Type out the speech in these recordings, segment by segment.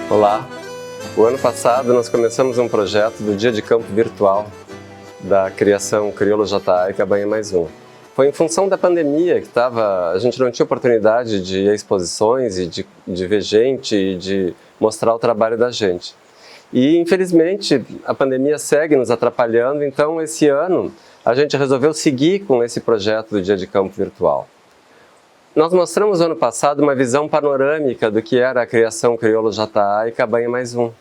Olá! O ano passado nós começamos um projeto do Dia de Campo Virtual da criação Crioulo JA e Cabanha Mais Um. Foi em função da pandemia que a gente não tinha oportunidade de ir a exposições e de ver gente e de mostrar o trabalho da gente. E infelizmente a pandemia segue nos atrapalhando, então esse ano a gente resolveu seguir com esse projeto do Dia de Campo Virtual. Nós mostramos ano passado uma visão panorâmica do que era a criação Crioulo JA e Cabanha Mais Um.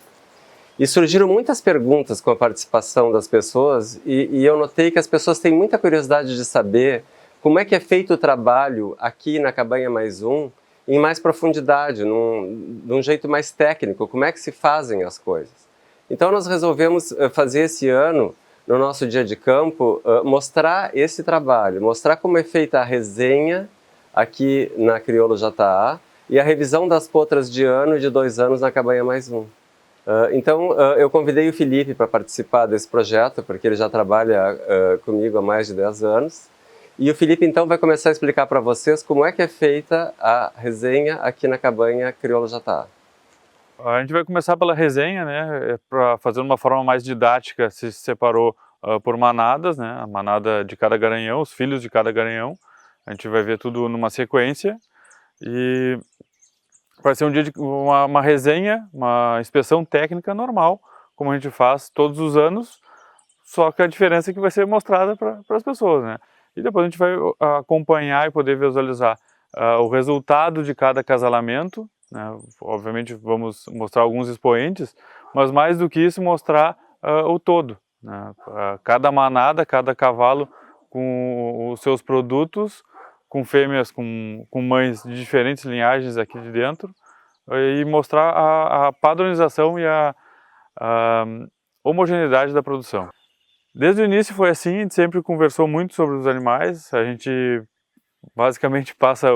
E surgiram muitas perguntas com a participação das pessoas e eu notei que as pessoas têm muita curiosidade de saber como é que é feito o trabalho aqui na Cabanha Mais Um em mais profundidade, num jeito mais técnico, como é que se fazem as coisas. Então nós resolvemos fazer esse ano, no nosso dia de campo, mostrar esse trabalho, mostrar como é feita a resenha aqui na Crioulo JA e a revisão das potras de ano e de 2 anos na Cabanha Mais Um. Então eu convidei o Felipe para participar desse projeto, porque ele já trabalha comigo há mais de 10 anos. E o Felipe então vai começar a explicar para vocês como é que é feita a resenha aqui na Cabanha Crioulo JA. A gente vai começar pela resenha, né? Para fazer de uma forma mais didática, se separou por manadas, né? A manada de cada garanhão, os filhos de cada garanhão. A gente vai ver tudo numa sequência e vai ser um dia de uma resenha, uma inspeção técnica normal, como a gente faz todos os anos, só que a diferença é que vai ser mostrada para as pessoas, né? E depois a gente vai acompanhar e poder visualizar o resultado de cada acasalamento, né? Obviamente vamos mostrar alguns expoentes, mas mais do que isso mostrar o todo, né? Cada manada, cada cavalo com os seus produtos, com fêmeas, com mães de diferentes linhagens aqui de dentro, e mostrar a padronização e a homogeneidade da produção. Desde o início foi assim, a gente sempre conversou muito sobre os animais, a gente basicamente passa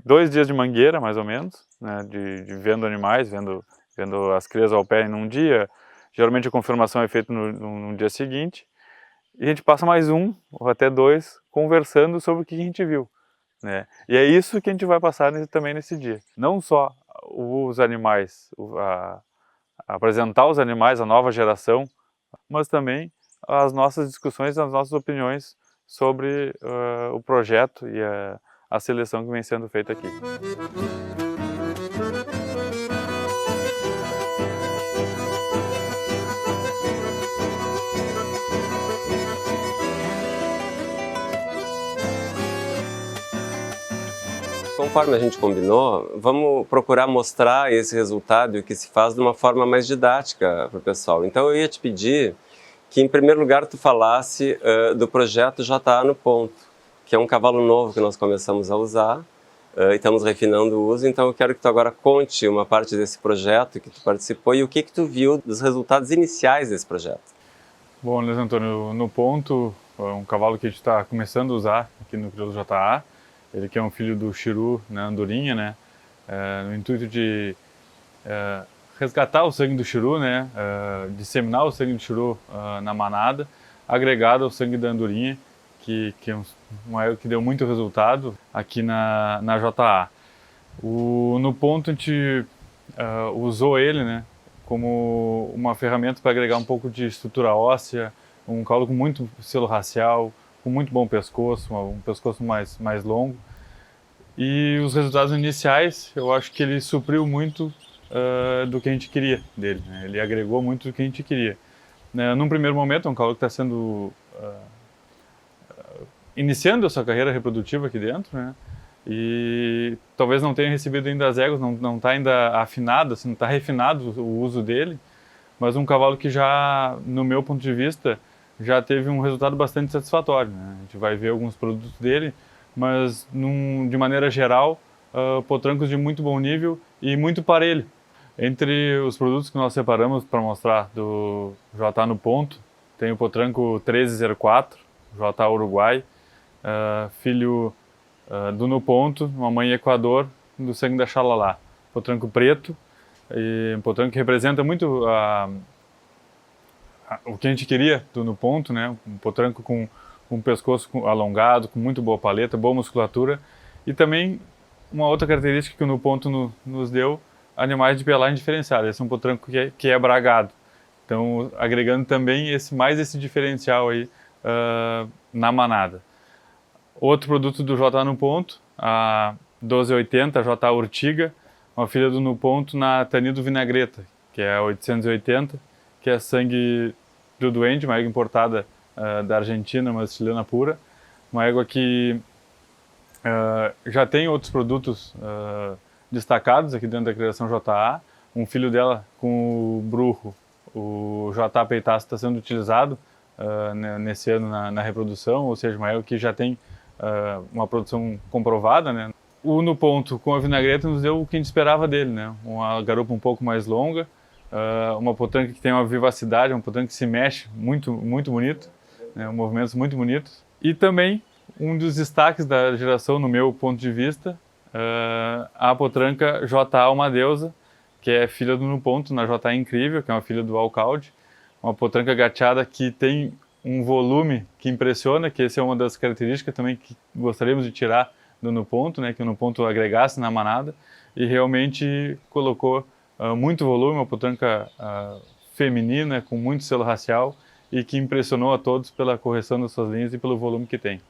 2 dias de mangueira, mais ou menos, né, de vendo animais, vendo as crias ao pé em um dia, geralmente a confirmação é feita no dia seguinte, e a gente passa mais 1 ou até 2 conversando sobre o que a gente viu, né? E é isso que a gente vai passar também nesse dia. Não só os animais, apresentar os animais, a nova geração, mas também as nossas discussões, as nossas opiniões sobre o projeto e a seleção que vem sendo feita aqui. Conforme a gente combinou, vamos procurar mostrar esse resultado e o que se faz de uma forma mais didática para o pessoal. Então eu ia te pedir que em primeiro lugar tu falasse do projeto JA no Ponto, que é um cavalo novo que nós começamos a usar e estamos refinando o uso. Então eu quero que tu agora conte uma parte desse projeto que tu participou e o que tu viu dos resultados iniciais desse projeto. Bom, Luiz Antônio, no Ponto, é um cavalo que a gente está começando a usar aqui no Crioulo JA. Ele que é um filho do Chiru, né, Andorinha, né, no intuito de resgatar o sangue do Chiru, né, disseminar o sangue do Chiru na manada, agregado ao sangue da Andorinha, que é um ego que deu muito resultado aqui na JA. No Ponto a gente usou ele, né, como uma ferramenta para agregar um pouco de estrutura óssea, um cavalo com muito selo racial, com muito bom pescoço, um pescoço mais longo. E os resultados iniciais, eu acho que ele supriu muito do que a gente queria dele, né? Ele agregou muito do que a gente queria. Num primeiro momento, é um cavalo que está sendo iniciando a sua carreira reprodutiva aqui dentro, né? E talvez não tenha recebido ainda as éguas, não está ainda afinado, assim, não está refinado o uso dele, mas um cavalo que já, no meu ponto de vista, já teve um resultado bastante satisfatório, né? A gente vai ver alguns produtos dele, mas de maneira geral potrancos de muito bom nível e muito parelho. Entre os produtos que nós separamos para mostrar do JA no ponto, tem o potranco 1304, JA Uruguai, filho do no ponto, mamãe Equador, do sangue da Xalala. Potranco preto, e um potranco que representa muito o que a gente queria do no ponto, né? Um potranco com um pescoço alongado, com muito boa paleta, boa musculatura, e também uma outra característica que o no ponto nos deu, animais de pelagem diferenciada. Esse é um potranco que é bragado, então agregando também esse diferencial aí na manada. Outro produto do JA no ponto, a 1280 JA Urtiga, uma filha do no ponto na Tanido Vinagreta, que é a 880, que é sangue do duende, uma égua importada da Argentina, uma chilena pura, uma égua que já tem outros produtos destacados aqui dentro da criação JA. Um filho dela com o bruxo, o JA Peitaço, está sendo utilizado nesse ano na reprodução, ou seja, uma égua que já tem uma produção comprovada, né? O no ponto com a vinagreta nos deu o que a gente esperava dele, né? Uma garupa um pouco mais longa, uma potranca que tem uma vivacidade, uma potranca que se mexe muito, muito bonito, né? Movimentos muito bonitos. E também um dos destaques da geração, no meu ponto de vista, a potranca JA Uma Deusa, que é filha do no ponto na JA Incrível, que é uma filha do Alcalde, uma potranca gateada que tem um volume que impressiona, que essa é uma das características também que gostaríamos de tirar do no ponto, né, que o no ponto agregasse na manada, e realmente colocou muito volume, uma potranca feminina, com muito selo racial, e que impressionou a todos pela correção das suas linhas e pelo volume que tem.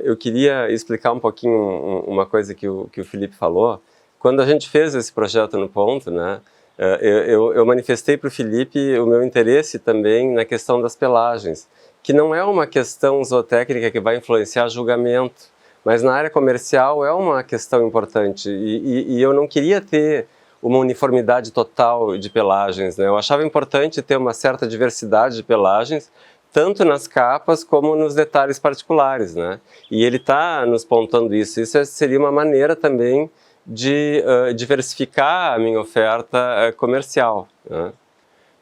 Eu queria explicar um pouquinho uma coisa que o Felipe falou. Quando a gente fez esse projeto no ponto, né, eu manifestei para o Felipe o meu interesse também na questão das pelagens, que não é uma questão zootécnica que vai influenciar julgamento, mas na área comercial é uma questão importante, e eu não queria ter uma uniformidade total de pelagens, né? Eu achava importante ter uma certa diversidade de pelagens, tanto nas capas como nos detalhes particulares, né? E ele está nos pontuando isso. Isso seria uma maneira também de diversificar a minha oferta comercial, né?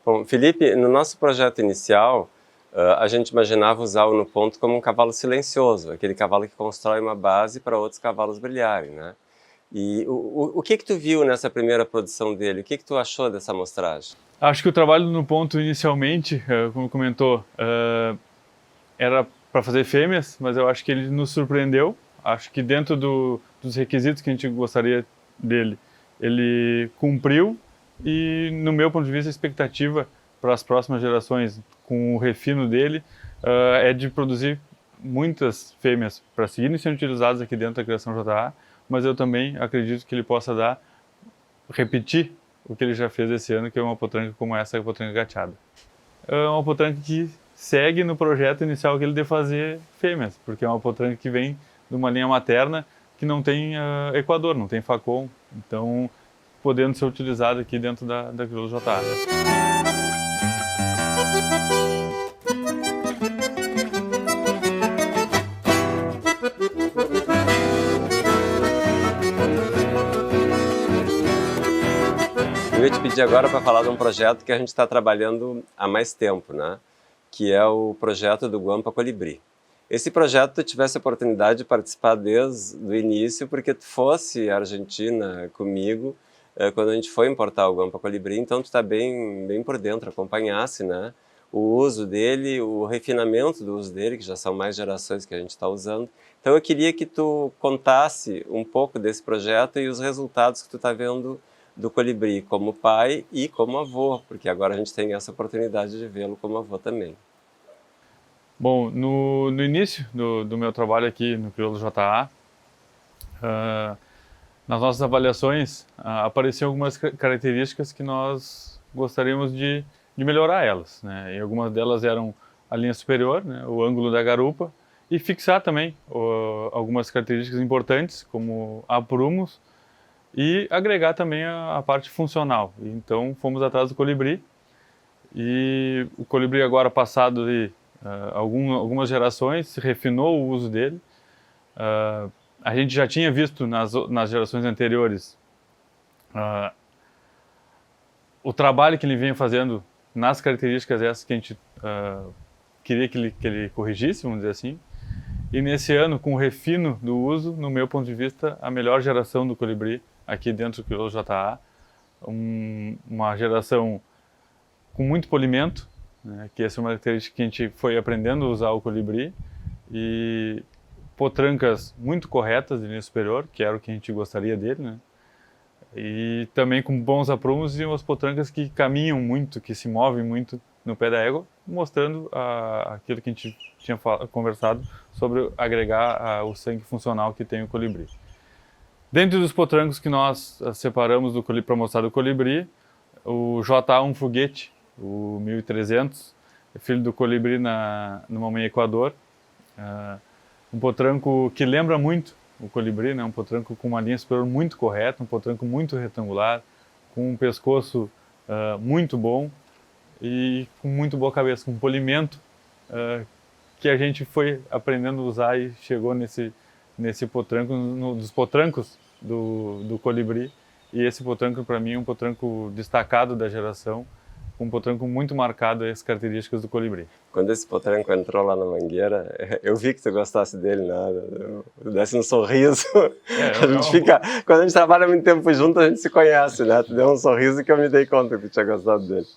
Bom, Felipe, no nosso projeto inicial, a gente imaginava usar o no ponto como um cavalo silencioso, aquele cavalo que constrói uma base para outros cavalos brilharem, né? E o que tu viu nessa primeira produção dele? O que tu achou dessa amostragem? Acho que o trabalho no ponto inicialmente, como comentou, era para fazer fêmeas, mas eu acho que ele nos surpreendeu. Acho que dentro dos requisitos que a gente gostaria dele, ele cumpriu, e no meu ponto de vista a expectativa para as próximas gerações, com o refino dele, é de produzir muitas fêmeas para seguirem sendo utilizadas aqui dentro da criação JA, mas eu também acredito que ele possa repetir o que ele já fez esse ano, que é uma potranca como essa, a potranca gateada. É uma potranca que segue no projeto inicial que ele de fazer fêmeas, porque é uma potranca que vem de uma linha materna que não tem equador, não tem facom, então podendo ser utilizada aqui dentro da crioulo JA. Eu ia te pedir agora para falar de um projeto que a gente está trabalhando há mais tempo, né? Que é o projeto do Guampa Colibri. Esse projeto tu tivesse a oportunidade de participar desde o início, porque tu fosse à Argentina comigo quando a gente foi importar o Guampa Colibri, então tu está bem por dentro, acompanhasse, né, o uso dele, o refinamento do uso dele, que já são mais gerações que a gente está usando. Então eu queria que tu contasse um pouco desse projeto e os resultados que tu está vendo do colibri como pai e como avô, porque agora a gente tem essa oportunidade de vê-lo como avô também. Bom, no início do meu trabalho aqui no Crioulo JA, nas nossas avaliações apareciam algumas características que nós gostaríamos de melhorar elas, né? E algumas delas eram a linha superior, né, o ângulo da garupa, e fixar também algumas características importantes, como aprumos, e agregar também a parte funcional. Então fomos atrás do colibri, e o colibri agora passado de algumas gerações, se refinou o uso dele, a gente já tinha visto nas gerações anteriores o trabalho que ele vinha fazendo nas características essas que a gente queria que ele corrigisse, vamos dizer assim. E nesse ano, com o refino do uso, no meu ponto de vista, a melhor geração do colibri aqui dentro do Crioulo JA, uma geração com muito polimento, né, que essa é uma característica que a gente foi aprendendo a usar o colibri, e potrancas muito corretas de linha superior, que era o que a gente gostaria dele, né? E também com bons aprumos e umas potrancas que caminham muito, que se movem muito no pé da égua, mostrando aquilo que a gente tinha conversado sobre agregar o sangue funcional que tem o colibri. Dentro dos potrancos que nós separamos para mostrar do colibri, o J1 Foguete, o 1300, filho do colibri no Mamãe Equador, um potranco que lembra muito o colibri, né? Um potranco com uma linha superior muito correta, um potranco muito retangular, com um pescoço muito bom e com muito boa cabeça, com um polimento que a gente foi aprendendo a usar e chegou nesse potranco, dos potrancos do colibri. E esse potranco, para mim, é um potranco destacado da geração, um potranco muito marcado as características do colibri. Quando esse potranco entrou lá na Mangueira, eu vi que tu gostasse dele, né? Desse um sorriso. Quando a gente trabalha muito tempo junto, a gente se conhece, né? Tu deu um sorriso que eu me dei conta que tu tinha gostado dele.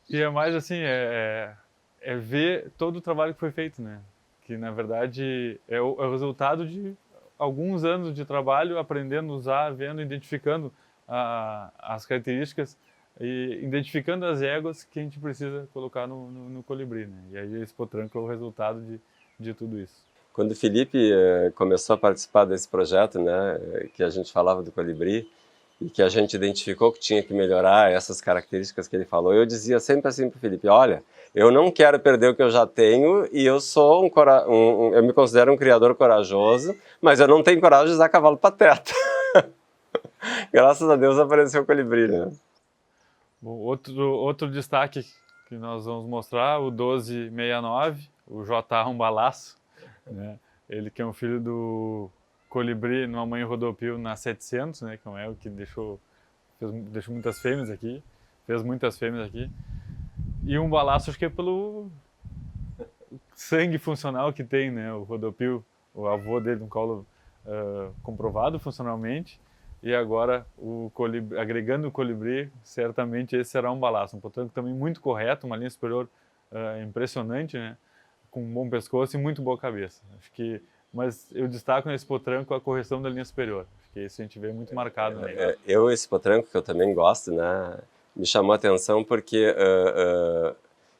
E é mais assim, é ver todo o trabalho que foi feito, né? Que na verdade é o resultado de alguns anos de trabalho, aprendendo a usar, vendo, identificando as características e identificando as éguas que a gente precisa colocar no colibri, né? E aí esse potranco é o resultado de tudo isso. Quando o Felipe começou a participar desse projeto, né, que a gente falava do colibri, e que a gente identificou que tinha que melhorar essas características que ele falou, eu dizia sempre assim para o Felipe, olha, eu não quero perder o que eu já tenho e eu sou eu me considero um criador corajoso, mas eu não tenho coragem de usar cavalo pateta. Graças a Deus apareceu o colibri, né? Bom, outro destaque que nós vamos mostrar, o 1269, o J1 Balaço, né? Ele que é um filho do colibri numa mãe rodopio na 700, né? Que é um ego que deixou muitas fêmeas aqui, fez muitas fêmeas aqui. E um balaço, acho que é pelo sangue funcional que tem, né? O rodopio, o avô dele, um colo comprovado funcionalmente. E agora, agregando o colibri, certamente esse será um balaço. Um potranco também muito correto, uma linha superior impressionante, né? Com um bom pescoço e muito boa cabeça. Mas eu destaco nesse potranco a correção da linha superior. Acho que isso a gente vê muito marcado. Né? Esse potranco, que eu também gosto, né? Me chamou a atenção porque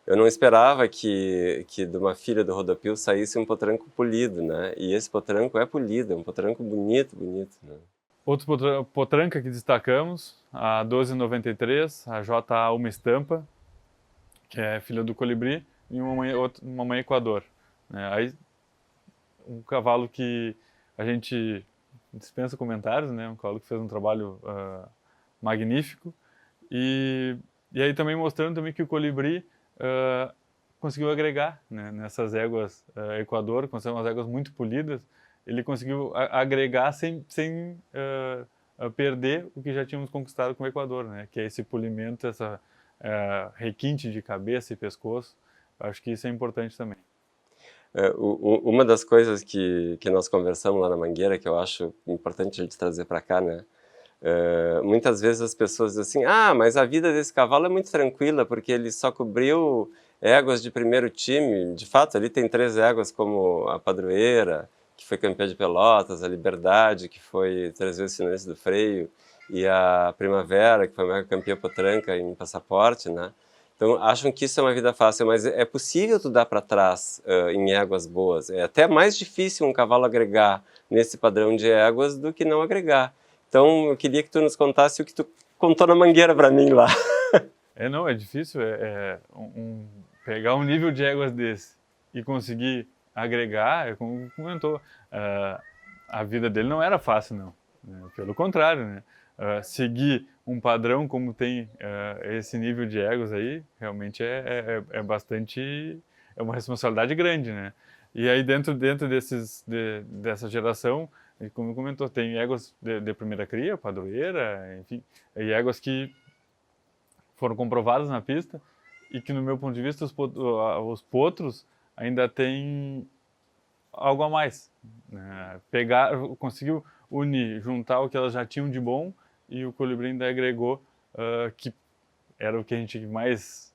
eu não esperava que de uma filha do rodopio saísse um potranco polido, né? E esse potranco é polido, é um potranco bonito, né? Outro potranca que destacamos, a 1293, a JA Uma Estampa, que é filha do colibri, e uma mãe Equador. Né? Aí, um cavalo que a gente dispensa comentários, né? Um cavalo que fez um trabalho magnífico. E aí também mostrando também que o colibri conseguiu agregar, né? Nessas éguas Equador, que são umas éguas muito polidas, ele conseguiu agregar sem perder o que já tínhamos conquistado com o Equador, né? Que é esse polimento, essa requinte de cabeça e pescoço. Acho que isso é importante também. Uma das coisas que nós conversamos lá na Mangueira, que eu acho importante a gente trazer para cá, né? Muitas vezes as pessoas dizem assim, mas a vida desse cavalo é muito tranquila, porque ele só cobriu éguas de primeiro time. De fato, ali tem 3 éguas, como a Padroeira, que foi campeã de Pelotas, a Liberdade, que foi 3 vezes finalista do freio, e a Primavera, que foi mega campeã potranca em Passaporte, né? Então, acham que isso é uma vida fácil, mas é possível tu dar para trás em éguas boas. É até mais difícil um cavalo agregar nesse padrão de éguas do que não agregar. Então, eu queria que tu nos contasse o que tu contou na Mangueira para mim lá. Não, é difícil pegar um nível de éguas desse e conseguir agregar, como comentou, a vida dele não era fácil, não. Né? Pelo contrário, né? Seguir um padrão como tem esse nível de egos aí, realmente é uma responsabilidade grande, né? E aí dentro dessa geração, E como comentou, tem éguas de primeira cria, padroeira, enfim, e éguas que foram comprovadas na pista e que, no meu ponto de vista, os potros ainda têm algo a mais, né? Conseguiu unir, juntar o que elas já tinham de bom e o colibri ainda agregou, que era o que a gente mais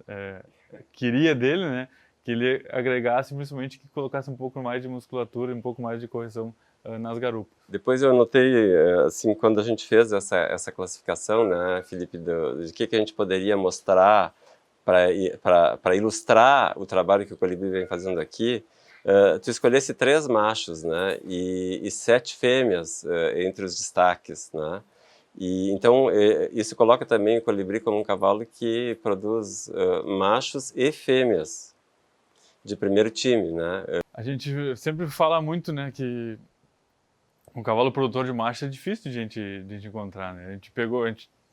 queria dele, né? Que ele agregasse, principalmente que colocasse um pouco mais de musculatura, um pouco mais de correção nas garupas. Depois eu notei, assim, quando a gente fez essa classificação, né, Felipe, de que a gente poderia mostrar para ilustrar o trabalho que o colibri vem fazendo aqui, tu escolhesse 3 machos, né, e 7 fêmeas entre os destaques, né. E então isso coloca também o colibri como um cavalo que produz machos e fêmeas de primeiro time, né. A gente sempre fala muito, né, que um cavalo produtor de macho é difícil de a gente encontrar, né. A gente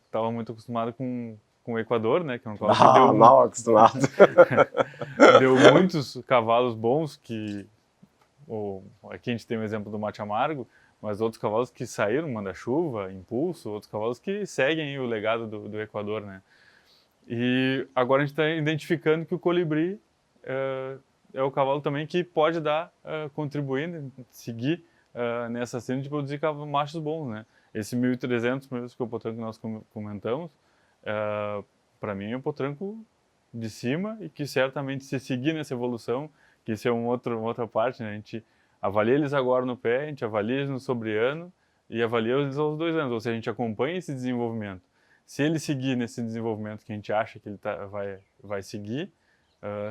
estava muito acostumado com o Equador, né, que é um cavalo que deu mal acostumado. deu muitos cavalos bons aqui a gente tem o exemplo do Mate Amargo, mas outros cavalos que saíram, Manda-Chuva, Impulso, outros cavalos que seguem o legado do Equador, né. E agora a gente está identificando que o colibri é o cavalo também que pode contribuir, né, seguir nessa cena de produzir machos bons, né. Esse 1.300 mesmo que é o potranco que nós comentamos, para mim é um potranco de cima e que certamente, se seguir nessa evolução, que isso é uma outra parte, né? A gente avalia eles agora no pé, a gente avalia eles no sobreano e avalia eles aos 2 anos, ou seja, a gente acompanha esse desenvolvimento. Se ele seguir nesse desenvolvimento que a gente acha que ele vai seguir,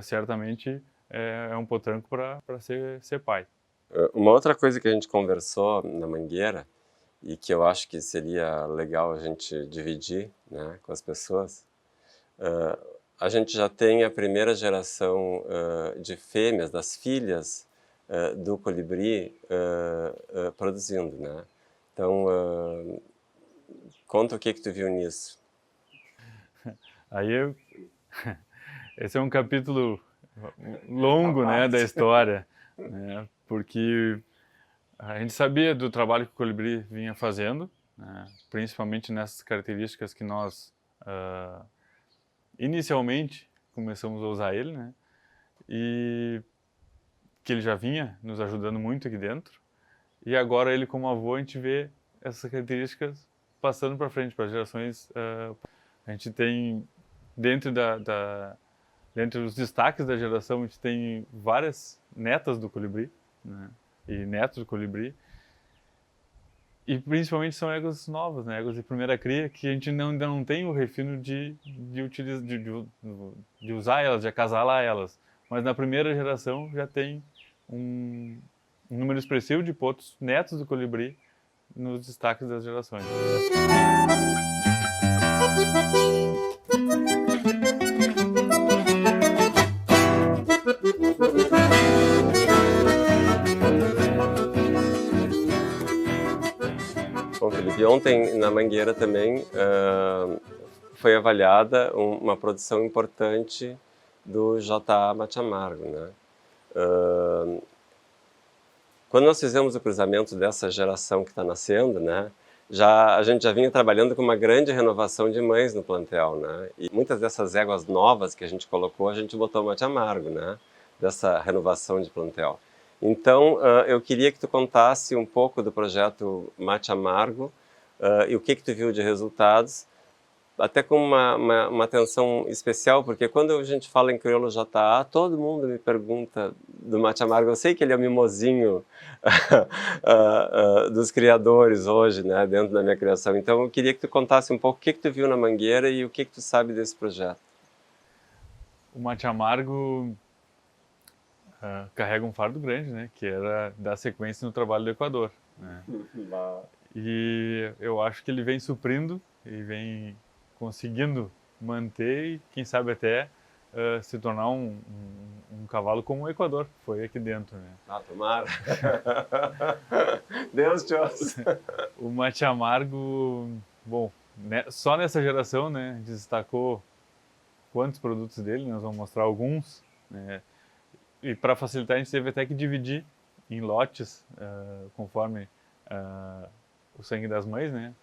certamente é um potranco para ser pai. Uma outra coisa que a gente conversou na Mangueira e que eu acho que seria legal a gente dividir, né, com as pessoas, a gente já tem a primeira geração de fêmeas, das filhas do colibri produzindo, né? Então, conta o que tu viu nisso. Aí esse é um capítulo longo, né, da história, né, porque a gente sabia do trabalho que o colibri vinha fazendo, né, principalmente nessas características que nós inicialmente começamos a usar ele, né, e que ele já vinha nos ajudando muito aqui dentro, e agora ele como avô a gente vê essas características passando para frente, para gerações. A gente tem dentro dentre os destaques da geração, a gente tem várias netas do colibri, né, e netos do colibri, e principalmente são éguas novas, né, éguas de primeira cria, que a gente ainda não tem o refino de usar elas, de acasalar elas, mas na primeira geração já tem um número expressivo de potros netos do colibri nos destaques das gerações. Bom, Felipe, ontem na Mangueira também foi avaliada uma produção importante do J.A. Mate Amargo, né? Quando nós fizemos o cruzamento dessa geração que está nascendo, né, a gente já vinha trabalhando com uma grande renovação de mães no plantel, né? E muitas dessas éguas novas que a gente colocou, a gente botou Mate Amargo, né? Dessa renovação de plantel. Então, eu queria que tu contasse um pouco do projeto Mate Amargo e o que tu viu de resultados, até com uma atenção especial, porque quando a gente fala em crioulo J.A., todo mundo me pergunta do Mate Amargo. Eu sei que ele é o mimosinho dos criadores hoje, né, dentro da minha criação. Então, eu queria que tu contasse um pouco o que tu viu na Mangueira e o que tu sabe desse projeto. O Mate Amargo carrega um fardo grande, né, que era dar sequência no trabalho do Equador, né? E eu acho que ele vem suprindo e vem conseguindo manter e quem sabe até se tornar um cavalo como o Equador, que foi aqui dentro, né? Ah, tomara! Deus te ouça! O Mate Amargo, bom, né, só nessa geração, né, a gente destacou quantos produtos dele, nós vamos mostrar alguns, né? E para facilitar a gente teve até que dividir em lotes, conforme o sangue das mães, né?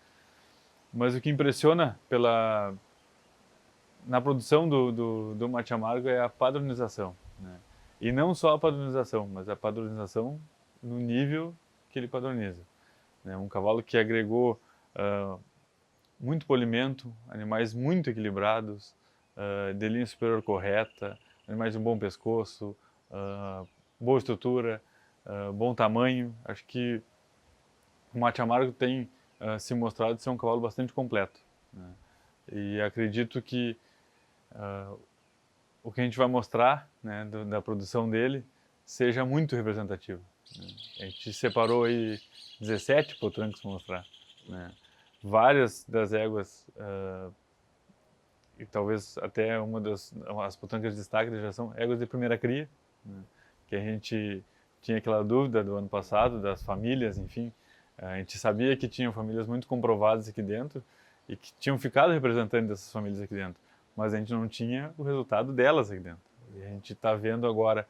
Mas o que impressiona na produção do mate amargo é a padronização, né? E não só a padronização, mas a padronização no nível que ele padroniza, né? Um cavalo que agregou muito polimento, animais muito equilibrados, de linha superior correta, animais de um bom pescoço, boa estrutura, bom tamanho. Acho que o mate amargo tem se mostrado ser um cavalo bastante completo, né? E acredito que o que a gente vai mostrar, né, da produção dele seja muito representativo, né? A gente separou aí 17 potrancos para mostrar, né? Várias das éguas, e talvez até as potrancas de destaque já são éguas de primeira cria, né? Que a gente tinha aquela dúvida do ano passado, das famílias, enfim. A gente sabia que tinham famílias muito comprovadas aqui dentro e que tinham ficado representantes dessas famílias aqui dentro, mas a gente não tinha o resultado delas aqui dentro. E a gente está vendo agora,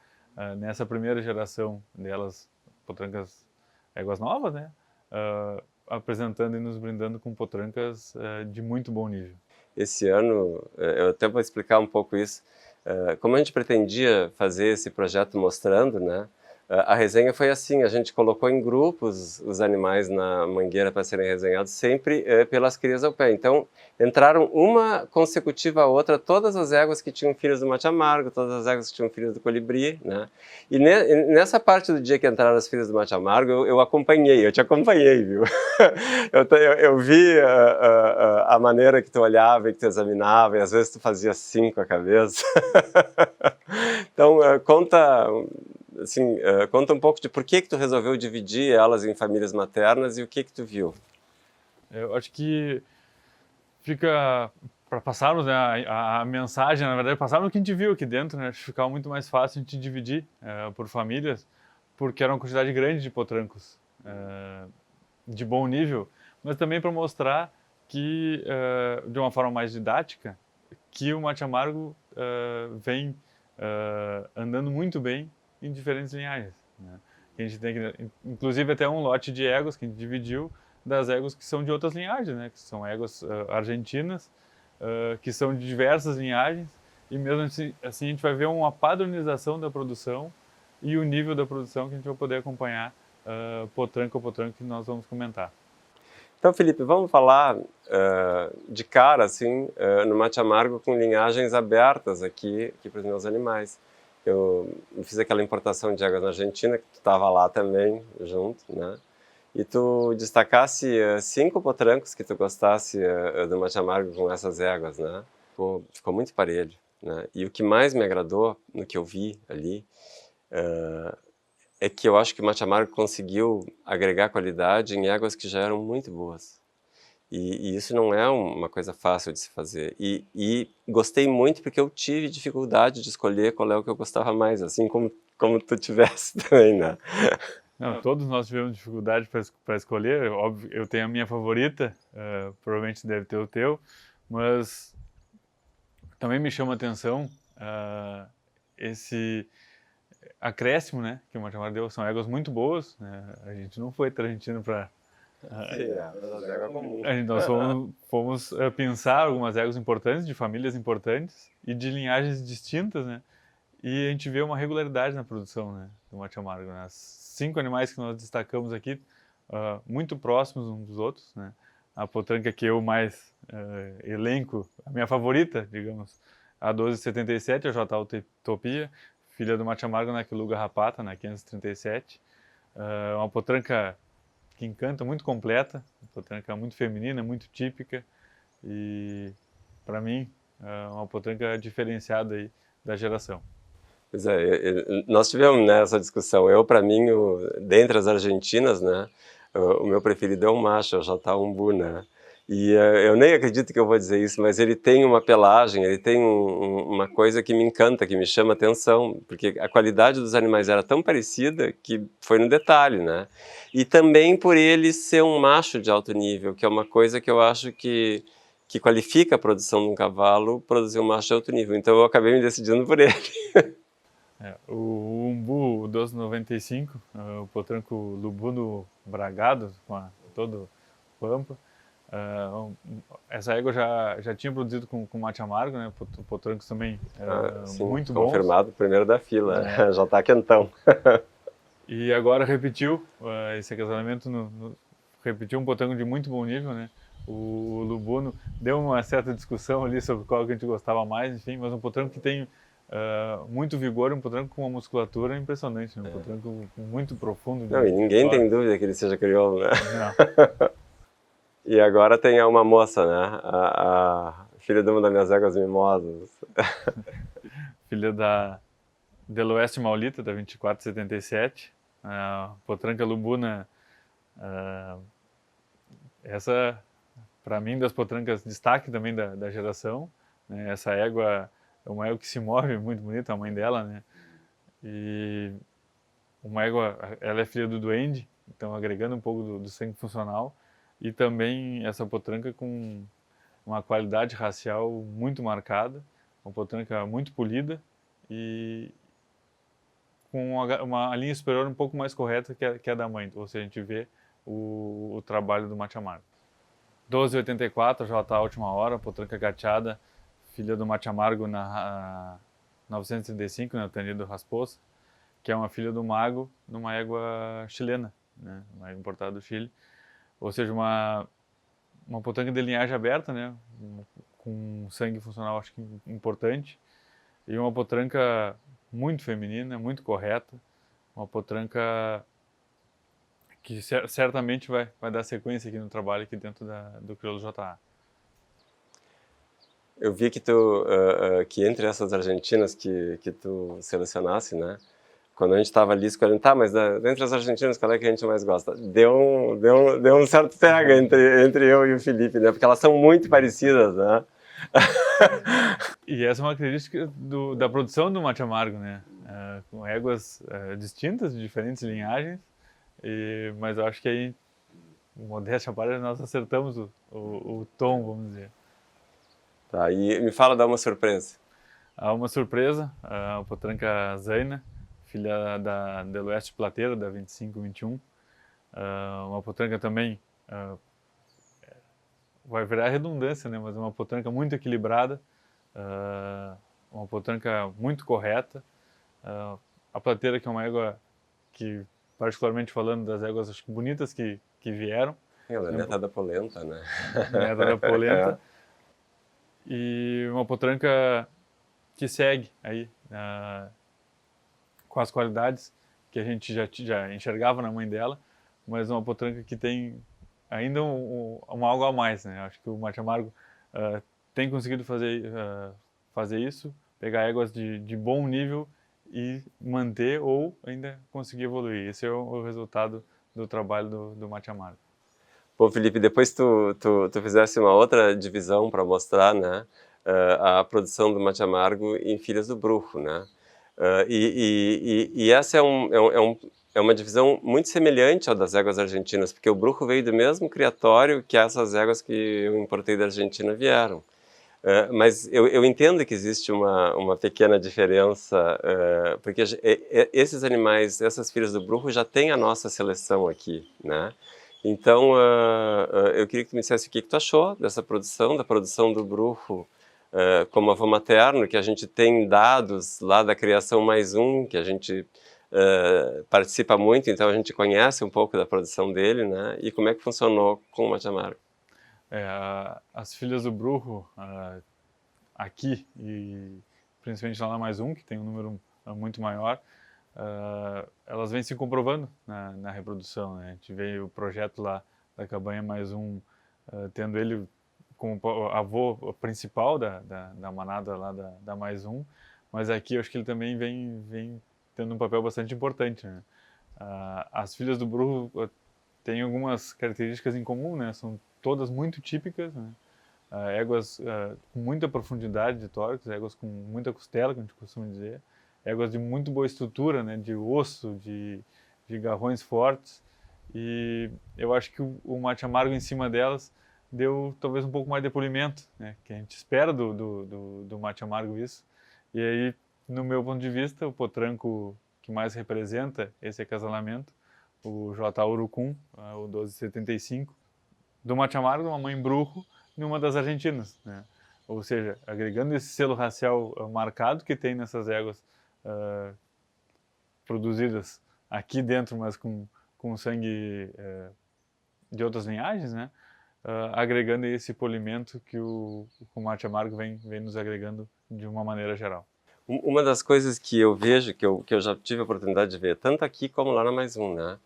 nessa primeira geração delas, potrancas éguas novas, né? Apresentando e nos brindando com potrancas de muito bom nível. Esse ano, eu até vou explicar um pouco isso, como a gente pretendia fazer esse projeto mostrando, né? A resenha foi assim, a gente colocou em grupos os animais na mangueira para serem resenhados, sempre pelas crias ao pé. Então, entraram uma consecutiva a outra, todas as éguas que tinham filhos do mate amargo, todas as éguas que tinham filhos do colibri, né? E nessa parte do dia que entraram as filhas do mate amargo, eu te acompanhei, viu? Eu vi a maneira que tu olhava e que tu examinava, e às vezes tu fazia assim com a cabeça. Então, conta um pouco de por que tu resolveu dividir elas em famílias maternas e o que tu viu. Eu acho que fica para passarmos, né, a mensagem, na verdade, passarmos o que a gente viu aqui dentro, né? Acho que ficava muito mais fácil a gente dividir por famílias, porque era uma quantidade grande de potrancos de bom nível, mas também para mostrar que, de uma forma mais didática, que o mate amargo vem andando muito bem em diferentes linhagens, né? A gente tem, inclusive, até um lote de éguas que a gente dividiu das éguas que são de outras linhagens, né? Que são éguas argentinas, que são de diversas linhagens, e mesmo assim a gente vai ver uma padronização da produção e o nível da produção que a gente vai poder acompanhar potranco a potranco que nós vamos comentar. Então, Felipe, vamos falar de cara, assim, no mate amargo com linhagens abertas aqui para os meus animais. Eu fiz aquela importação de éguas na Argentina, que tu estava lá também, junto, né? E tu destacasse 5 potrancos que tu gostasse do mate amargo com essas éguas, né? Ficou muito parelho, né? E o que mais me agradou no que eu vi ali é que eu acho que o mate amargo conseguiu agregar qualidade em éguas que já eram muito boas. E isso não é uma coisa fácil de se fazer. E gostei muito porque eu tive dificuldade de escolher qual é o que eu gostava mais, assim como tu tivesse também, né? Não, todos nós tivemos dificuldade para escolher. Óbvio, eu tenho a minha favorita, provavelmente deve ter o teu, mas também me chama a atenção esse acréscimo, né, que o mate amargo deu. São éguas muito boas, né? A gente não foi para a Argentina para... Nós fomos pensar algumas éguas importantes, de famílias importantes e de linhagens distintas, né? E a gente vê uma regularidade na produção, né, do mate amargo, né? 5 animais que nós destacamos aqui, muito próximos uns dos outros, né? A potranca que eu mais elenco, a minha favorita, digamos, a 1277, a J. Utopia, filha do mate amargo na Quiluga Rapata, na 537. Uma potranca que encanta, muito completa, uma potranca muito feminina, muito típica, e para mim uma potranca diferenciada aí da geração. Pois é, nós tivemos, né, essa discussão. Para mim, dentre as argentinas, né, o meu preferido é um macho, é o J. Umbu, né? E eu nem acredito que eu vou dizer isso, mas ele tem uma pelagem, ele tem uma coisa que me encanta, que me chama atenção, porque a qualidade dos animais era tão parecida que foi no detalhe, né? E também por ele ser um macho de alto nível, que é uma coisa que eu acho que qualifica a produção de um cavalo, produzir um macho de alto nível. Então eu acabei me decidindo por ele. O umbu, o 1295, o potranco lubuno bragado, com todo pampa. Essa égua já tinha produzido com mate amargo, né? Potrancos também Sim, muito bons. confirmado, primeiro da fila, já está quentão. E agora repetiu esse acasalamento, repetiu um potranco de muito bom nível, né? O lubuno deu uma certa discussão ali sobre qual que a gente gostava mais, enfim, mas um potranco que tem muito vigor, um potranco com uma musculatura impressionante, né? Um potranco muito profundo. Não, e ninguém tem dúvida que ele seja crioulo, né? Não. E agora tem uma moça, né? A filha de uma das minhas éguas mimosas. Filha da Deloeste Maulita, da 2477. Potranca lubuna, essa, para mim, das potrancas, destaque também da geração. Né? Essa égua é uma égua que se move muito bonita, a mãe dela, né? E uma égua, ela é filha do duende, então agregando um pouco do sangue funcional. E também essa potranca com uma qualidade racial muito marcada, uma potranca muito polida e com uma linha superior um pouco mais correta que a da mãe. Ou seja, a gente vê o trabalho do mate amargo. 1284, já está a última hora, potranca gateada, filha do mate amargo na 935, né, o Tenido Rasposa, que é uma filha do mago numa égua chilena, né, uma égua importada do Chile. Ou seja, uma potranca de linhagem aberta, né, com sangue funcional, acho que importante, e uma potranca muito feminina, muito correta, uma potranca que certamente vai dar sequência aqui no trabalho aqui dentro do Crioulo JA. Eu vi que que entre essas argentinas que tu selecionasse, né? Quando a gente estava ali escolhendo, tá, mas dentre as argentinas, qual é que a gente mais gosta? Deu um certo pega entre eu e o Felipe, né? Porque elas são muito parecidas, né? E essa é uma característica da produção do mate amargo, né? Com éguas distintas, de diferentes linhagens, mas eu acho que aí, modéstia à parte, nós acertamos o tom, vamos dizer. Tá, e me fala, dá uma surpresa. Há uma surpresa, a potranca Zaina, filha da Deloeste Plateira, da 2521. Uma potranca também, vai virar redundância, né? Mas uma potranca muito equilibrada, uma potranca muito correta. A Plateira, que é uma égua que, particularmente falando das éguas acho que bonitas que vieram. Ela é neta da polenta, né? Neta da polenta. E uma potranca que segue aí, com as qualidades que a gente já enxergava na mãe dela, mas uma potranca que tem ainda algo a mais, né? Acho que o mate amargo tem conseguido fazer isso, pegar éguas de bom nível e manter ou ainda conseguir evoluir. Esse é o resultado do trabalho do mate amargo. Pô, Felipe, depois tu fizesse uma outra divisão para mostrar, né, a produção do mate amargo em Filhas do Brujo, né? E essa é uma divisão muito semelhante ao das éguas argentinas, porque o Brujo veio do mesmo criatório que essas éguas que eu importei da Argentina vieram. Mas eu entendo que existe uma pequena diferença, porque esses animais, essas filhas do Brujo já têm a nossa seleção aqui, né? Então, eu queria que tu me dissesse o que tu achou dessa produção, da produção do Brujo como avô materno, que a gente tem dados lá da criação mais um, que a gente participa muito, então a gente conhece um pouco da produção dele, né? E como é que funcionou com o mate amargo. As filhas do Brujo, aqui, e principalmente lá na mais um, que tem um número muito maior, elas vêm se comprovando na reprodução, né? A gente vê o projeto lá da Cabanha mais um, tendo ele como avô principal da manada lá da mais um, mas aqui eu acho que ele também vem tendo um papel bastante importante, né? As filhas do Brujo têm algumas características em comum, né? São todas muito típicas, né? Éguas com muita profundidade de tórax, éguas com muita costela, que a gente costuma dizer, éguas de muito boa estrutura, né, de osso, de garrões fortes, e eu acho que o mate amargo em cima delas deu talvez um pouco mais de polimento, né, que a gente espera do mate amargo isso, e aí no meu ponto de vista, o potranco que mais representa esse acasalamento, o J. urucum, o 1275, do mate amargo, uma mãe brujo, e uma das argentinas, né? Ou seja, agregando esse selo racial marcado que tem nessas éguas produzidas aqui dentro, mas com sangue de outras linhagens, né? Agregando esse polimento que o mate amargo vem nos agregando de uma maneira geral. Uma das coisas que eu vejo, que eu já tive a oportunidade de ver, tanto aqui como lá na Mais Um, né?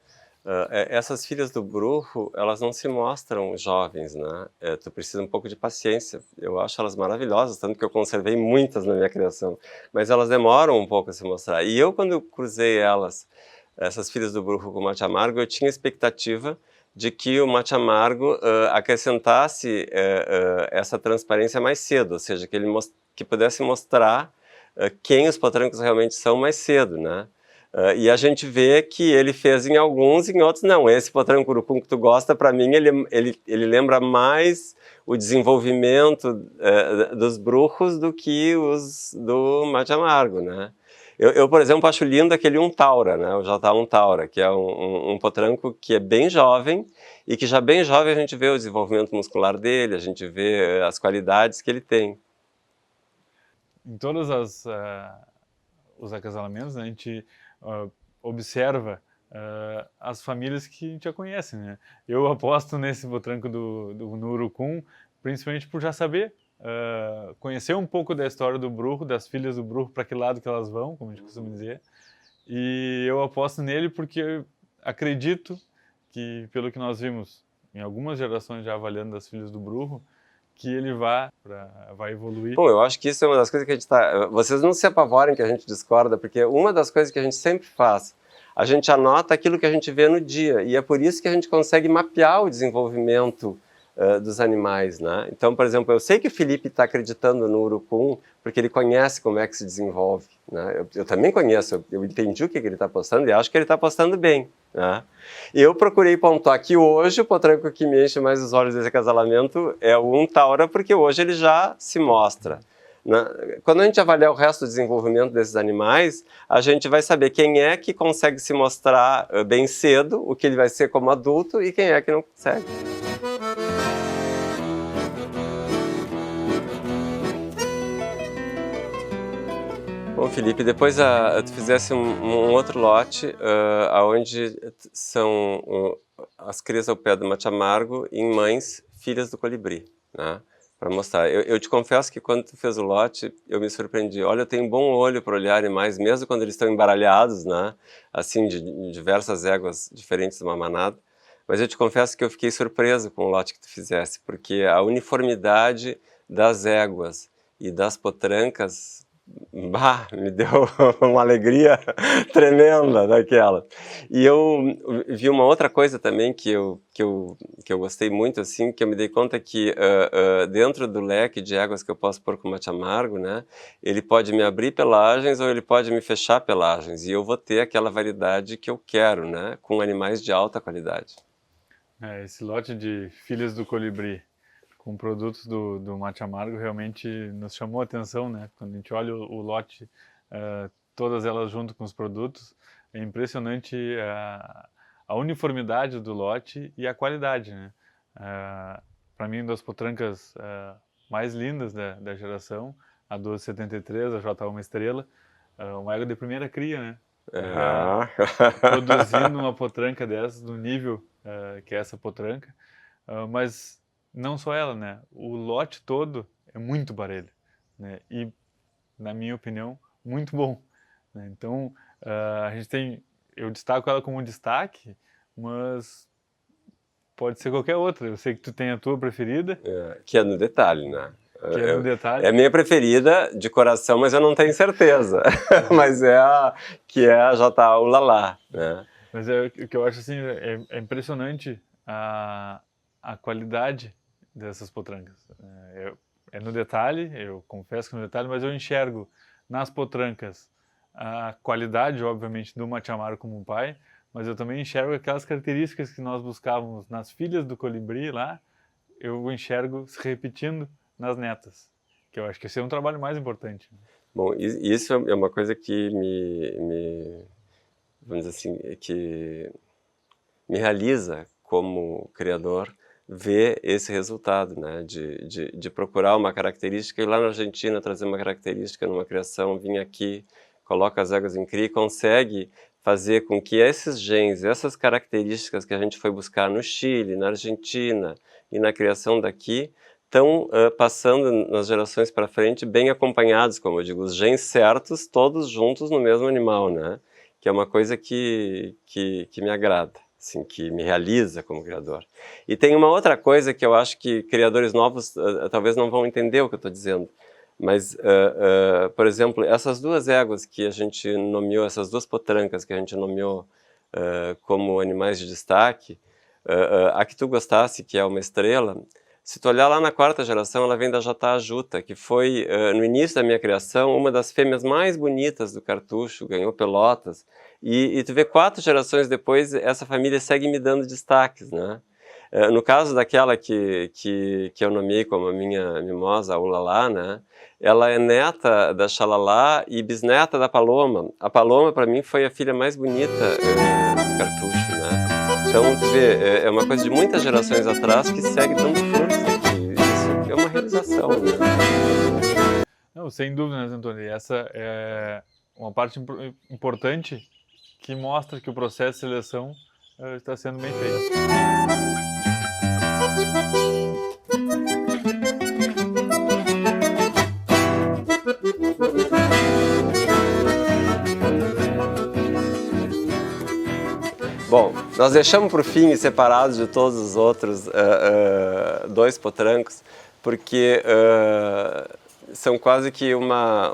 Essas filhas do brujo, elas não se mostram jovens, né? Tu precisa um pouco de paciência. Eu acho elas maravilhosas, tanto que eu conservei muitas na minha criação. Mas elas demoram um pouco a se mostrar. E eu, quando cruzei elas, essas filhas do brujo com o mate amargo, eu tinha expectativa de que o mate amargo acrescentasse essa transparência mais cedo, ou seja, que pudesse mostrar quem os potrancos realmente são mais cedo, né? E a gente vê que ele fez em alguns, em outros não. Esse potranco urucum que tu gosta, para mim, ele lembra mais o desenvolvimento dos brujos do que os do mate amargo, né? Eu, por exemplo, acho lindo aquele Untaura, né? O J. Untaura, que é um potranco que é bem jovem e que já bem jovem a gente vê o desenvolvimento muscular dele, a gente vê as qualidades que ele tem. Em todos os acasalamentos, né, a gente observa as famílias que a gente já conhece, né? Eu aposto nesse potranco no urucum, principalmente por já saber, conhecer um pouco da história do brujo, das filhas do brujo, para que lado que elas vão, como a gente costuma dizer. E eu aposto nele porque eu acredito que, pelo que nós vimos em algumas gerações já avaliando as filhas do brujo, que ele vai evoluir. Bom, eu acho que isso é uma das coisas que a gente está... Vocês não se apavorem que a gente discorda, porque uma das coisas que a gente sempre faz, a gente anota aquilo que a gente vê no dia, e é por isso que a gente consegue mapear o desenvolvimento dos animais, né? Então, por exemplo, eu sei que o Felipe está acreditando no urucum, porque ele conhece como é que se desenvolve, né? Eu também conheço, eu entendi o que ele está postando e acho que ele está postando bem, né? Eu procurei pontuar que hoje o potranco que me enche mais os olhos desse acasalamento é o Untaura, porque hoje ele já se mostra. Quando a gente avaliar o resto do desenvolvimento desses animais, a gente vai saber quem é que consegue se mostrar bem cedo, o que ele vai ser como adulto e quem é que não consegue. Bom, Felipe, depois tu fizesse um outro lote onde são as crias ao pé do mate amargo em mães, filhas do colibri, né? Para mostrar. Eu te confesso que quando tu fez o lote, eu me surpreendi. Olha, eu tenho um bom olho para olhar animais, mesmo quando eles estão embaralhados, né? Assim, de diversas éguas diferentes de uma manada. Mas eu te confesso que eu fiquei surpreso com o lote que tu fizesse, porque a uniformidade das éguas e das potrancas, bah, me deu uma alegria tremenda daquela. E eu vi uma outra coisa também que eu gostei muito, assim, que eu me dei conta que dentro do leque de éguas que eu posso pôr com mate amargo, né, ele pode me abrir pelagens ou ele pode me fechar pelagens, e eu vou ter aquela variedade que eu quero, né, com animais de alta qualidade. Esse lote de filhas do colibri com produtos do mate amargo realmente nos chamou a atenção, né? Quando a gente olha o lote, todas elas junto com os produtos, é impressionante a uniformidade do lote e a qualidade, né? Para mim, das potrancas mais lindas da geração, a 1273, a J1 Estrela, uma égua de primeira cria, né? Produzindo uma potranca dessas, no nível que é essa potranca, mas não só ela, né? O lote todo é muito parelho, né? E, na minha opinião, muito bom, né? Então, a gente tem... Eu destaco ela como um destaque, mas pode ser qualquer outra. Eu sei que tu tem a tua preferida. Que é no detalhe, né? Que é no detalhe. É a minha preferida de coração, mas eu não tenho certeza. Mas é a J.A. Ulalá, né? Mas o que eu acho assim, é impressionante a qualidade dessas potrancas. É no detalhe, eu confesso que no detalhe, mas eu enxergo nas potrancas a qualidade, obviamente, do mate amargo como um pai, mas eu também enxergo aquelas características que nós buscávamos nas filhas do colibri lá, eu enxergo se repetindo nas netas, que eu acho que esse é um trabalho mais importante. Bom, isso é uma coisa que vamos dizer assim, que me realiza como criador ver esse resultado, né? De procurar uma característica e lá na Argentina trazer uma característica numa criação, vir aqui, coloca as éguas em cria e consegue fazer com que esses genes, essas características que a gente foi buscar no Chile, na Argentina e na criação daqui, estão passando nas gerações para frente bem acompanhados, como eu digo, os genes certos, todos juntos no mesmo animal, né? Que é uma coisa que me agrada, assim, que me realiza como criador. E tem uma outra coisa que eu acho que criadores novos talvez não vão entender o que eu estou dizendo, mas, por exemplo, essas duas éguas que a gente nomeou, essas duas potrancas que a gente nomeou como animais de destaque, a que tu gostasse, que é uma estrela, se tu olhar lá na quarta geração, ela vem da Jatá Juta, que foi, no início da minha criação, uma das fêmeas mais bonitas do cartucho, ganhou pelotas, e tu vê 4 gerações depois, essa família segue me dando destaques, né? No caso daquela que eu nomeei como a minha mimosa, a Ulalá, né? Ela é neta da Xalalá e bisneta da Paloma. A Paloma, para mim, foi a filha mais bonita do cartucho, né? Então, tu vê, é uma coisa de muitas gerações atrás que segue dando força, que isso é uma realização, né? Não, sem dúvida, né, Antônio? E essa é uma parte importante que mostra que o processo de seleção está sendo bem feito. Bom, nós deixamos por fim, separados de todos os outros, 2 potrancos, porque são quase que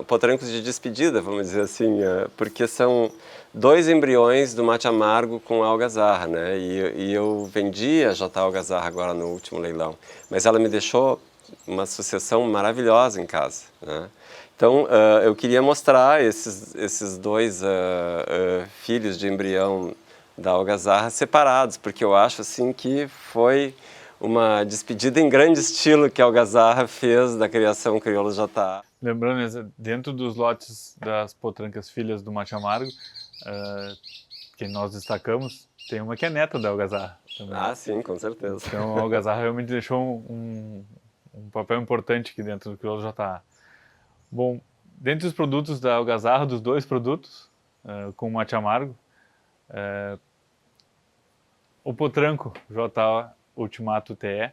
potrancos de despedida, vamos dizer assim, porque são 2 embriões do mate amargo com a algazarra, né? E eu vendi a Jatá algazarra agora no último leilão, mas ela me deixou uma sucessão maravilhosa em casa, né? Então, eu queria mostrar esses 2 filhos de embrião da algazarra separados, porque eu acho assim que foi uma despedida em grande estilo que a algazarra fez da criação crioula Jatá. Lembrando, dentro dos lotes das potrancas filhas do mate amargo, que nós destacamos, tem uma que é neta da algazarra também. Ah, sim, com certeza. Então a algazarra realmente deixou um papel importante aqui dentro do crioulo Jatá. Bom, dentre os produtos da algazarra, dos 2 produtos com mate amargo, o potranco J Ultimato TE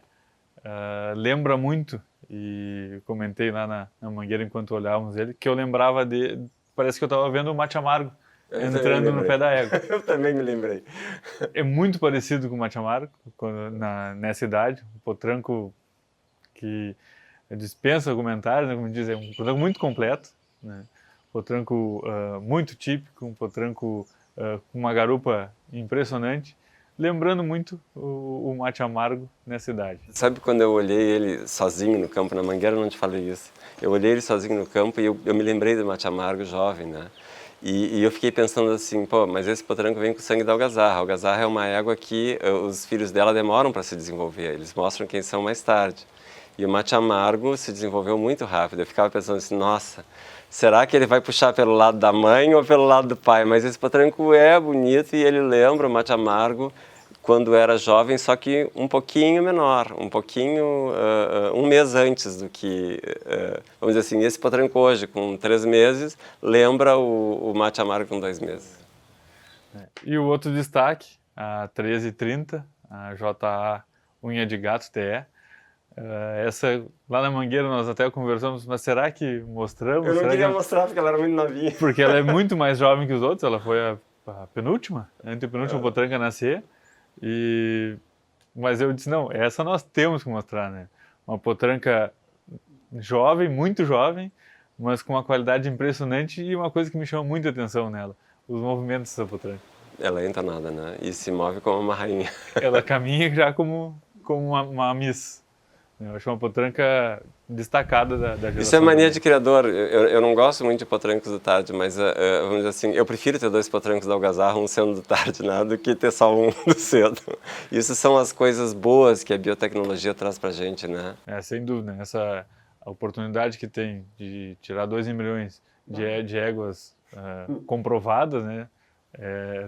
lembra muito, e comentei lá na mangueira enquanto olhávamos ele, que eu lembrava parece que eu estava vendo o mate amargo entrando no pé da égua. Eu também me lembrei. É muito parecido com o mate amargo nessa idade, um potranco que dispensa comentários, né, como diz, é um potranco muito completo, né? Potranco muito típico, um potranco com uma garupa impressionante, lembrando muito o mate amargo nessa idade. Sabe quando eu olhei ele sozinho no campo, na mangueira, eu não te falei isso. Eu olhei ele sozinho no campo e eu me lembrei do mate amargo jovem, né? E eu fiquei pensando assim, pô, mas esse potranco vem com o sangue da algazarra. A algazarra é uma égua que os filhos dela demoram para se desenvolver, eles mostram quem são mais tarde. E o mate amargo se desenvolveu muito rápido. Eu ficava pensando assim, nossa, será que ele vai puxar pelo lado da mãe ou pelo lado do pai? Mas esse potranco é bonito e ele lembra o mate amargo quando era jovem, só que um pouquinho menor, um pouquinho, um mês antes do que, vamos dizer assim, esse potranco hoje, com 3 meses, lembra o mate amargo com 2 meses. E o outro destaque, a 1330, a JA Unha de Gato TE. Essa, lá na mangueira nós até conversamos, mas será que mostramos? Eu não queria mostrar porque ela era muito novinha. Porque ela é muito mais jovem que os outros, ela foi a penúltima, antepenúltima potranca a nascer. Mas eu disse, não, essa nós temos que mostrar, né? Uma potranca jovem, muito jovem, mas com uma qualidade impressionante e uma coisa que me chama muita atenção nela, os movimentos dessa potranca. Ela é entonada, né? E se move como uma rainha. Ela caminha já como uma miss. Eu acho uma potranca destacada da geração. Isso é mania de criador. Eu não gosto muito de potrancos do tarde, mas vamos dizer assim, eu prefiro ter 2 potrancos da algazarra, um cedo do tarde, né, do que ter só um do cedo. Isso são as coisas boas que a biotecnologia traz pra gente, né? Sem dúvida. A oportunidade que tem de tirar 2 embriões de éguas comprovadas, né?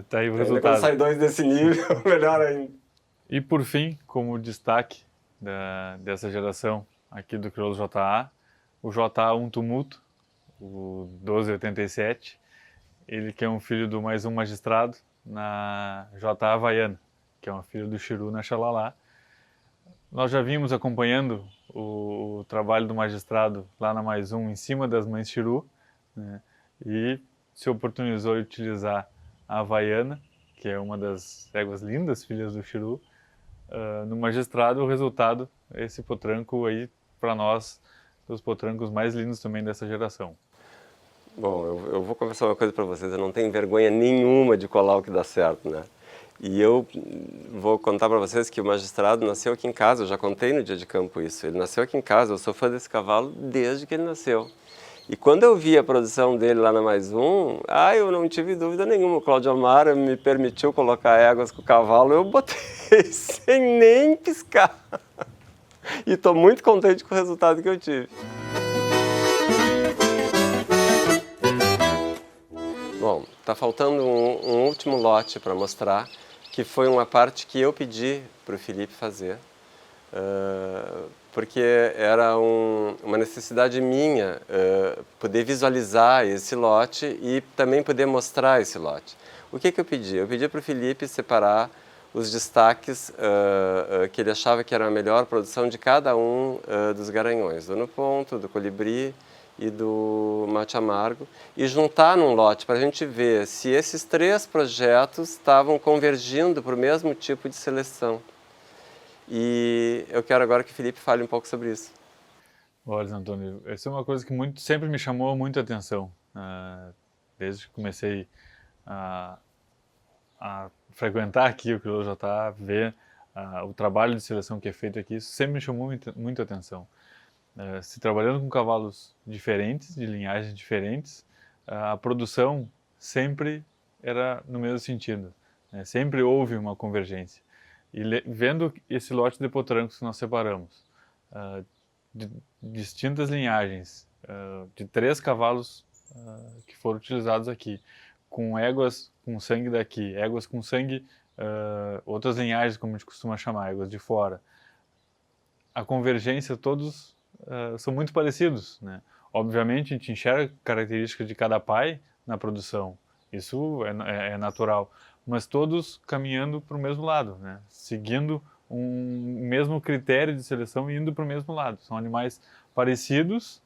Tá aí o Quando resultado. sai 2 desse nível, melhor ainda. E por fim, como destaque dessa geração aqui do crioulo JA, o JA Um Tumulto, o 1287, ele que é um filho do mais um magistrado na JA Havaiana, que é uma filha do Chiru na Xalala. Nós já vimos acompanhando o trabalho do magistrado lá na Mais Um, em cima das mães Chiru, né? E se oportunizou de utilizar a Havaiana, que é uma das éguas lindas, filhas do Chiru, no magistrado. O resultado é esse potranco aí, para nós, dos potrancos mais lindos também dessa geração. Bom, eu vou confessar uma coisa para vocês, eu não tenho vergonha nenhuma de colar o que dá certo, né? E eu vou contar para vocês que o magistrado nasceu aqui em casa, eu já contei no dia de campo isso, ele nasceu aqui em casa, eu sou fã desse cavalo desde que ele nasceu. E quando eu vi a produção dele lá na Mais Um, eu não tive dúvida nenhuma, o Cláudio Amaro me permitiu colocar éguas com o cavalo, eu botei sem nem piscar. E estou muito contente com o resultado que eu tive. Bom, está faltando um último lote para mostrar, que foi uma parte que eu pedi para o Felipe fazer, porque era uma necessidade minha poder visualizar esse lote e também poder mostrar esse lote. O que eu pedi? Eu pedi para o Felipe separar os destaques que ele achava que era a melhor produção de cada um dos garanhões, do No Ponto, do Colibri e do Mate Amargo, e juntar num lote para a gente ver se esses 3 projetos estavam convergindo para o mesmo tipo de seleção. E eu quero agora que o Felipe fale um pouco sobre isso. Olha, Antônio, essa é uma coisa que sempre me chamou muita atenção, desde que comecei a frequentar aqui o crioulo JA, ver o trabalho de seleção que é feito aqui, isso sempre me chamou muita atenção. Se trabalhando com cavalos diferentes, de linhagens diferentes, a produção sempre era no mesmo sentido, né? Sempre houve uma convergência. E vendo esse lote de potrancos que nós separamos, de distintas linhagens, de 3 cavalos que foram utilizados aqui, com éguas com sangue daqui, éguas com sangue, outras linhagens, como a gente costuma chamar, éguas de fora, a convergência, todos são muito parecidos, né? Obviamente, a gente enxerga características de cada pai na produção, isso é natural, mas todos caminhando para o mesmo lado, né? Seguindo um mesmo critério de seleção e indo para o mesmo lado. São animais parecidos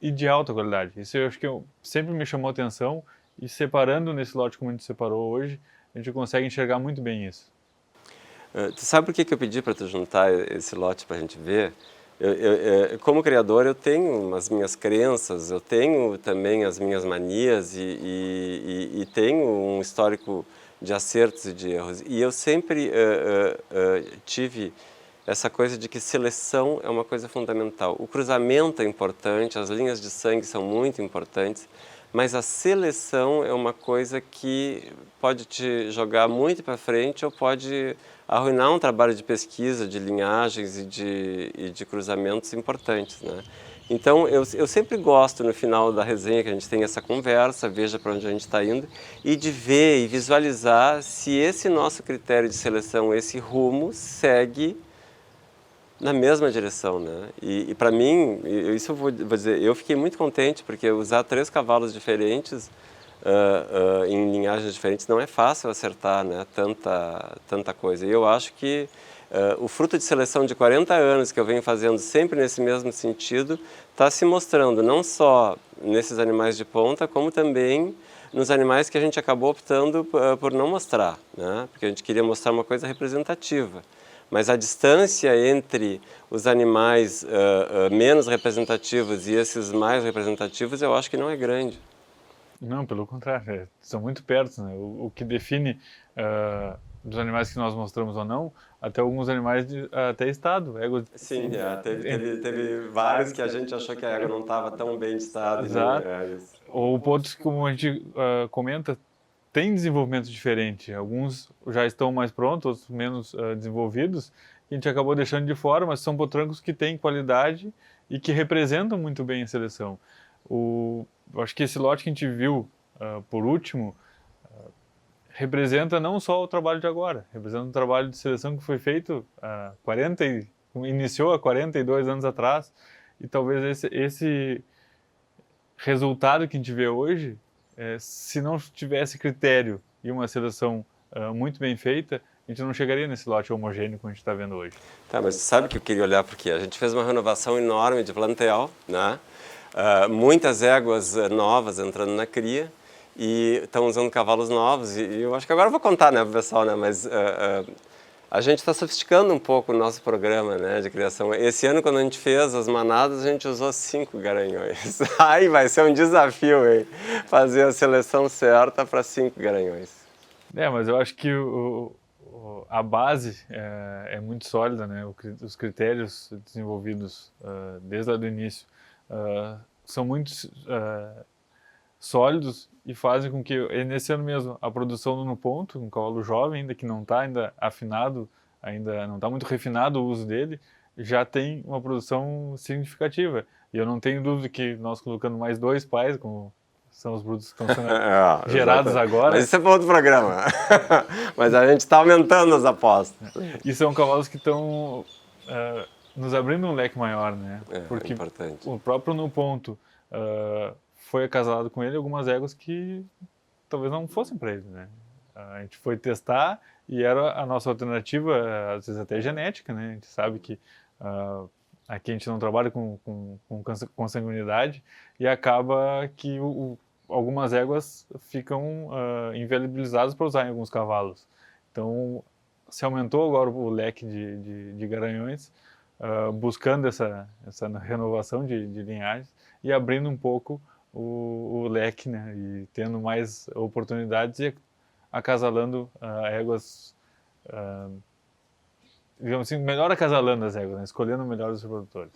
e de alta qualidade. Isso eu acho que sempre me chamou a atenção, e separando nesse lote como a gente separou hoje, a gente consegue enxergar muito bem isso. Tu sabe por que eu pedi para tu juntar esse lote para a gente ver? Como criador, eu tenho as minhas crenças, eu tenho também as minhas manias e tenho um histórico de acertos e de erros. E eu sempre tive essa coisa de que seleção é uma coisa fundamental. O cruzamento é importante, as linhas de sangue são muito importantes, mas a seleção é uma coisa que pode te jogar muito para frente ou pode arruinar um trabalho de pesquisa, de linhagens e de cruzamentos importantes, né? Então, eu sempre gosto, no final da resenha, que a gente tem essa conversa, veja para onde a gente está indo, e de ver e visualizar se esse nosso critério de seleção, esse rumo, segue na mesma direção, né? E para mim, isso eu vou dizer, eu fiquei muito contente, porque usar 3 cavalos diferentes em linhagens diferentes não é fácil acertar, né? Tanta coisa. E eu acho que o fruto de seleção de 40 anos que eu venho fazendo sempre nesse mesmo sentido está se mostrando não só nesses animais de ponta, como também nos animais que a gente acabou optando por não mostrar, né? Porque a gente queria mostrar uma coisa representativa. Mas a distância entre os animais menos representativos e esses mais representativos, eu acho que não é grande. Não, pelo contrário, são muito perto, né? O que define dos animais que nós mostramos ou não, até alguns animais até estado. Sim, teve vários que a gente achou que a égua não estava tão bem de estado. Exato. Ou pontos, como a gente comenta, tem desenvolvimento diferente. Alguns já estão mais prontos, outros menos desenvolvidos, que a gente acabou deixando de fora, mas são potrancos que têm qualidade e que representam muito bem a seleção. eu acho que esse lote que a gente viu por último representa não só o trabalho de agora, representa um trabalho de seleção que foi feito iniciou há 42 anos atrás, e talvez esse resultado que a gente vê hoje, se não tivesse critério e uma seleção muito bem feita, a gente não chegaria nesse lote homogêneo que a gente está vendo hoje. Tá, mas sabe que eu queria olhar porque a gente fez uma renovação enorme de plantel, né? Muitas éguas novas entrando na cria e estão usando cavalos novos, e eu acho que agora eu vou contar, né, pro pessoal, né, mas a gente está sofisticando um pouco o nosso programa, né, de criação. Esse ano, quando a gente fez as manadas, a gente usou 5 garanhões. Aí vai ser um desafio, hein, fazer a seleção certa para 5 garanhões. Mas eu acho que a base é muito sólida, né? Os critérios desenvolvidos desde lá do início são muito sólidos e fazem com que, nesse ano mesmo, a produção no ponto, um cavalo jovem ainda, que não está ainda afinado, ainda não está muito refinado o uso dele, já tem uma produção significativa. E eu não tenho dúvida que nós colocando mais 2 pais, como são os brutos que estão sendo gerados agora. Mas isso é para outro programa. Mas a gente está aumentando as apostas. E são cavalos que estão nos abrindo um leque maior, né? Porque importante. O próprio no ponto foi acasalado com ele algumas éguas que talvez não fossem para ele, né? A gente foi testar e era a nossa alternativa, às vezes até genética, né? A gente sabe que aqui a gente não trabalha com consanguinidade e acaba que algumas éguas ficam inviabilizadas para usar em alguns cavalos. Então, se aumentou agora o leque de garanhões, buscando essa renovação de linhagens e abrindo um pouco o leque, né? E tendo mais oportunidades e acasalando éguas, digamos assim, melhor acasalando as éguas, né? Escolhendo melhor os reprodutores.